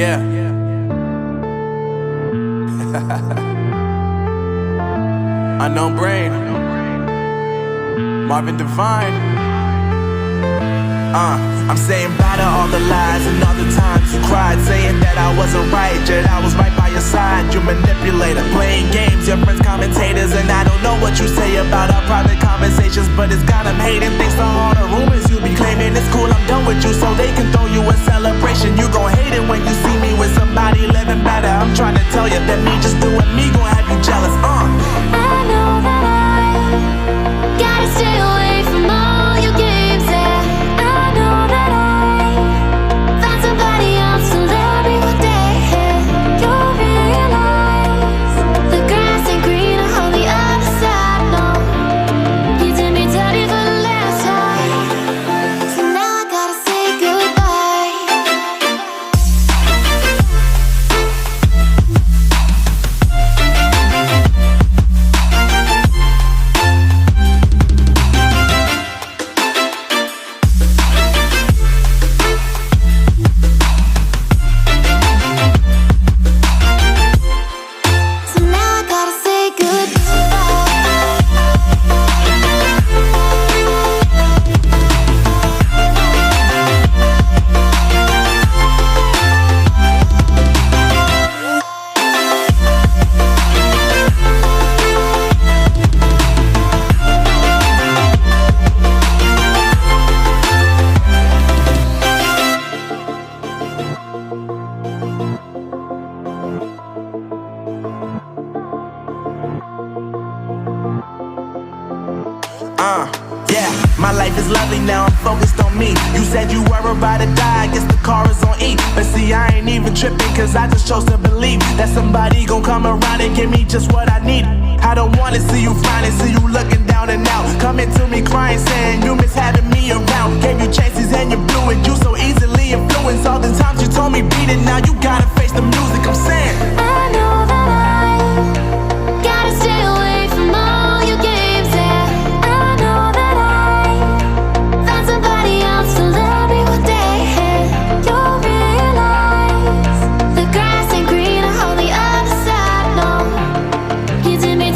Yeah. Unknown Brain, Marvin Devine. I'm saying bye to all the lies and all the times you cried, saying that I wasn't right, yet I was right by your side. You manipulator, playing games, your friends commentators, and I don't know what you say about our private conversations, but it's got them hating. Thanks to all the rumors you be claiming. It's cool, I'm done with you, so they can throw you a celebration. You gon' hate it when you see me with somebody living better. I'm trying to tell you that me just doing me gon' have you jealous. I know that I gotta stay away from all your games, yeah. I know that I found somebody else to love me one day, yeah. You'll realize the grass ain't greener on the other side, no. You did me dirty for the last time, so now I gotta say goodbye. So now I gotta say Yeah, my life is lovely now, I'm focused on me. You said you were about to die, I guess the car is on E. But see, I ain't even tripping, cause I just chose to believe that somebody gon' come around and give me just what I need. I don't wanna see you finding, see you looking down and out, coming to me crying, saying you miss having me around. Gave you chances and you blew it, you so easily influenced. All the times you told me beat it, now you gotta face the music. I'm saying I know that I gotta stay away from all your games, yeah. I know that I found somebody else to love me one day, yeah. You'll realize the grass ain't greener on the other side, no. You did me